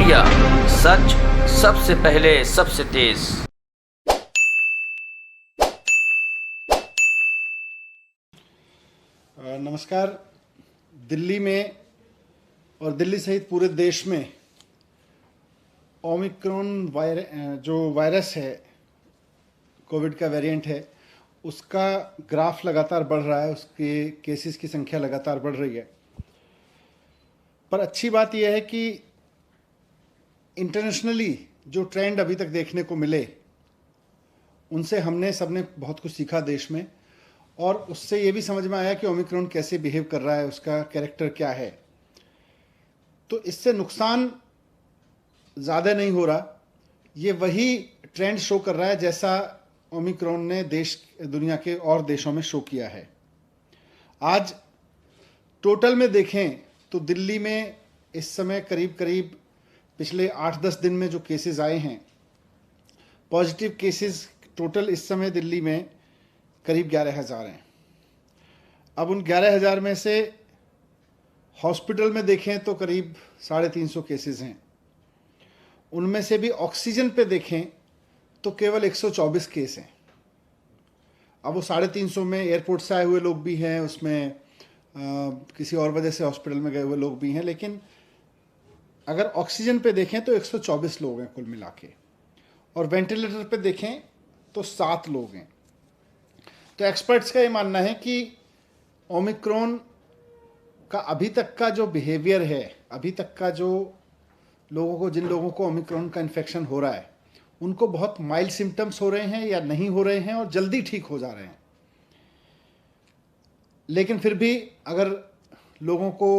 India, सच सबसे पहले सबसे तेज। नमस्कार। दिल्ली में और दिल्ली सहित पूरे देश में ओमिक्रॉन जो वायरस है, कोविड का वेरिएंट है, उसका ग्राफ लगातार बढ़ रहा है, उसके केसेस की संख्या लगातार बढ़ रही है। पर अच्छी बात यह है कि इंटरनेशनली जो ट्रेंड अभी तक देखने को मिले, उनसे हमने सबने बहुत कुछ सीखा देश में, और उससे ये भी समझ में आया कि ओमिक्रॉन कैसे बिहेव कर रहा है, उसका कैरेक्टर क्या है। तो इससे नुकसान ज़्यादा नहीं हो रहा, ये वही ट्रेंड शो कर रहा है जैसा ओमिक्रॉन ने दुनिया के और देशों में शो किया है। आज टोटल में देखें तो दिल्ली में इस समय करीब करीब पिछले 8-10 दिन में जो केसेस आए हैं, पॉजिटिव केसेस टोटल इस समय दिल्ली में करीब 11,000 हैं। अब उन 11,000 में से हॉस्पिटल में देखें तो करीब 350 केसेस हैं। उनमें से भी ऑक्सीजन पे देखें तो केवल 124 केस हैं। अब वो 350 में एयरपोर्ट से आए हुए लोग भी हैं, उसमें किसी और वजह से हॉस्पिटल में गए हुए लोग भी हैं, लेकिन अगर ऑक्सीजन पे देखें तो 124 लोग हैं कुल मिला के, और वेंटिलेटर पे देखें तो 7 लोग हैं। तो एक्सपर्ट्स का ये मानना है कि ओमिक्रॉन का अभी तक का जो बिहेवियर है, अभी तक का जो जिन लोगों को ओमिक्रॉन का इन्फेक्शन हो रहा है, उनको बहुत माइल्ड सिम्टम्स हो रहे हैं या नहीं हो रहे हैं और जल्दी ठीक हो जा रहे हैं। लेकिन फिर भी अगर लोगों को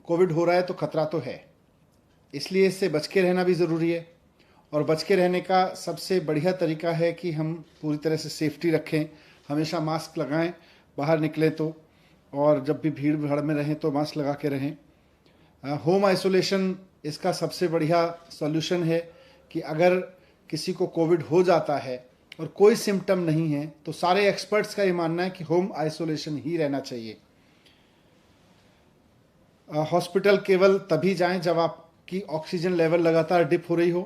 कोविड हो रहा है तो खतरा तो है, इसलिए इससे बच के रहना भी ज़रूरी है। और बच के रहने का सबसे बढ़िया तरीका है कि हम पूरी तरह से सेफ्टी रखें, हमेशा मास्क लगाएं बाहर निकलें तो, और जब भी भीड़ भाड़ में रहें तो मास्क लगा के रहें। होम आइसोलेशन इसका सबसे बढ़िया सॉल्यूशन है कि अगर किसी को कोविड हो जाता है और कोई सिम्टम नहीं है तो सारे एक्सपर्ट्स का ये मानना है कि होम आइसोलेशन ही रहना चाहिए। हॉस्पिटल केवल तभी जाएं जब आपकी ऑक्सीजन लेवल लगातार डिप हो रही हो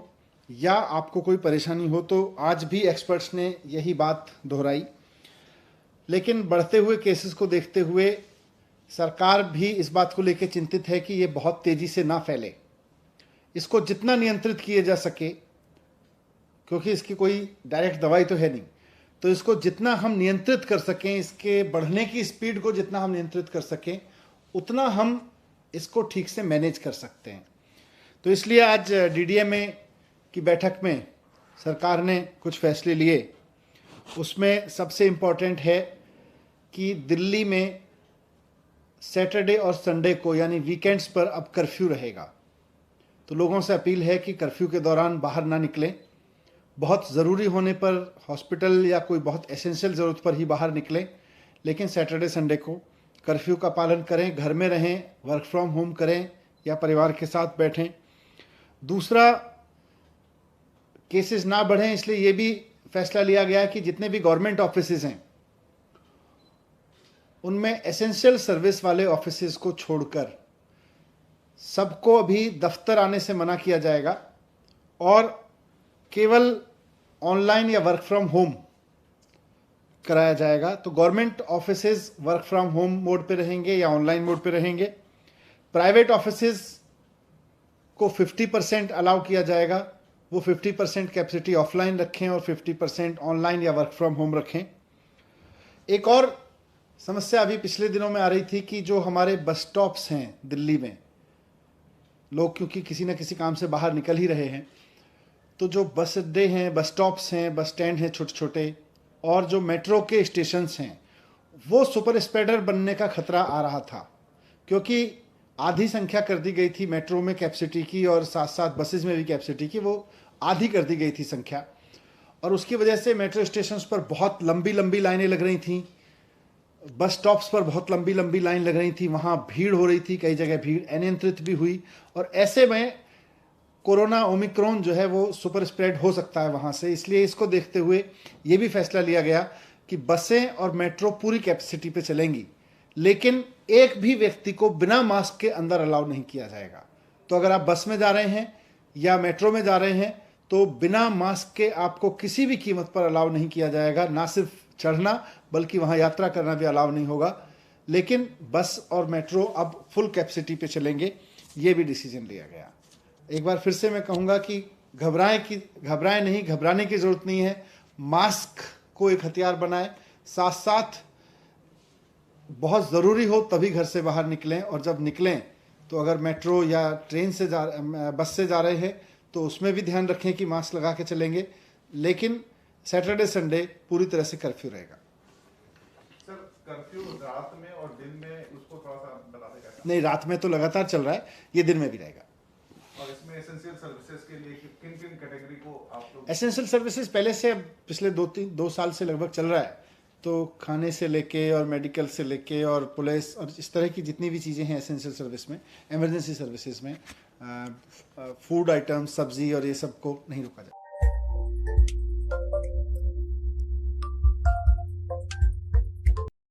या आपको कोई परेशानी हो, तो आज भी एक्सपर्ट्स ने यही बात दोहराई। लेकिन बढ़ते हुए केसेस को देखते हुए सरकार भी इस बात को लेकर चिंतित है कि ये बहुत तेज़ी से ना फैले, इसको जितना नियंत्रित किया जा सके, क्योंकि इसकी कोई डायरेक्ट दवाई तो है नहीं, तो इसको जितना हम नियंत्रित कर सकें, इसके बढ़ने की स्पीड को जितना हम नियंत्रित कर सकें, उतना हम इसको ठीक से मैनेज कर सकते हैं। तो इसलिए आज डीडीएमए की बैठक में सरकार ने कुछ फैसले लिए। उसमें सबसे इम्पॉर्टेंट है कि दिल्ली में सैटरडे और संडे को यानी वीकेंड्स पर अब कर्फ्यू रहेगा। तो लोगों से अपील है कि कर्फ्यू के दौरान बाहर ना निकलें, बहुत ज़रूरी होने पर हॉस्पिटल या कोई बहुत एसेंशियल ज़रूरत पर ही बाहर निकलें, लेकिन सैटरडे संडे को कर्फ्यू का पालन करें, घर में रहें, वर्क फ्रॉम होम करें या परिवार के साथ बैठें। दूसरा, केसेस ना बढ़ें, इसलिए ये भी फैसला लिया गया कि जितने भी गवर्नमेंट ऑफिसेज हैं उनमें एसेंशियल सर्विस वाले ऑफिसेज को छोड़कर सबको अभी दफ्तर आने से मना किया जाएगा और केवल ऑनलाइन या वर्क फ्रॉम होम कराया जाएगा। तो government offices work from home mode पे रहेंगे या ऑनलाइन मोड पे रहेंगे। प्राइवेट ऑफिसेज को 50% अलाउ किया जाएगा, वो 50% कैपेसिटी ऑफलाइन रखें और 50% ऑनलाइन या वर्क फ्रॉम होम रखें। एक और समस्या अभी पिछले दिनों में आ रही थी कि जो हमारे बस स्टॉप्स हैं दिल्ली में, लोग क्योंकि किसी न किसी काम से बाहर निकल ही रहे हैं, तो जो बस अड्डे हैं, बस स्टॉप्स हैं, बस स्टैंड हैं छोटे छोटे, और जो मेट्रो के स्टेशंस हैं, वो सुपर स्प्रेडर बनने का खतरा आ रहा था, क्योंकि आधी संख्या कर दी गई थी मेट्रो में कैपेसिटी की, और साथ साथ बसेस में भी कैपेसिटी की वो आधी कर दी गई थी संख्या, और उसकी वजह से मेट्रो स्टेशंस पर बहुत लंबी लंबी लाइनें लग रही थी, बस स्टॉप्स पर बहुत लंबी लंबी लाइन लग रही थी, वहाँ भीड़ हो रही थी, कई जगह भीड़ अनियंत्रित भी हुई, और ऐसे में कोरोना ओमिक्रॉन जो है वो सुपर स्प्रेड हो सकता है वहाँ से। इसलिए इसको देखते हुए ये भी फैसला लिया गया कि बसें और मेट्रो पूरी कैपेसिटी पे चलेंगी, लेकिन एक भी व्यक्ति को बिना मास्क के अंदर अलाउ नहीं किया जाएगा। तो अगर आप बस में जा रहे हैं या मेट्रो में जा रहे हैं तो बिना मास्क के आपको किसी भी कीमत पर अलाउ नहीं किया जाएगा, ना सिर्फ चढ़ना बल्कि वहाँ यात्रा करना भी अलाउ नहीं होगा। लेकिन बस और मेट्रो अब फुल कैपेसिटी पे चलेंगे, ये भी डिसीजन लिया गया। एक बार फिर से मैं कहूँगा कि घबराएं नहीं, घबराने की ज़रूरत नहीं है। मास्क को एक हथियार बनाएं, साथ साथ बहुत ज़रूरी हो तभी घर से बाहर निकलें, और जब निकलें तो अगर मेट्रो या ट्रेन से बस से जा रहे हैं तो उसमें भी ध्यान रखें कि मास्क लगा के चलेंगे। लेकिन सैटरडे संडे पूरी तरह से कर्फ्यू रहेगा। सर, कर्फ्यू रात में और दिन में उसको थोड़ा सा बता दें कैसा? नहीं, रात में तो लगातार चल रहा है, ये दिन में भी रहेगा। और इसमें एसेंशियल सर्विसेज के लिए किन किन कैटेगरी को आप लोग? एसेंशियल सर्विसेज पहले से पिछले दो साल से लगभग चल रहा है, तो खाने से लेके और मेडिकल से लेके और पुलिस और इस तरह की जितनी भी चीज़ें हैं एसेंशियल सर्विस में, इमरजेंसी सर्विसेज में, फूड आइटम्स, सब्जी और ये सब को नहीं रोका जाए।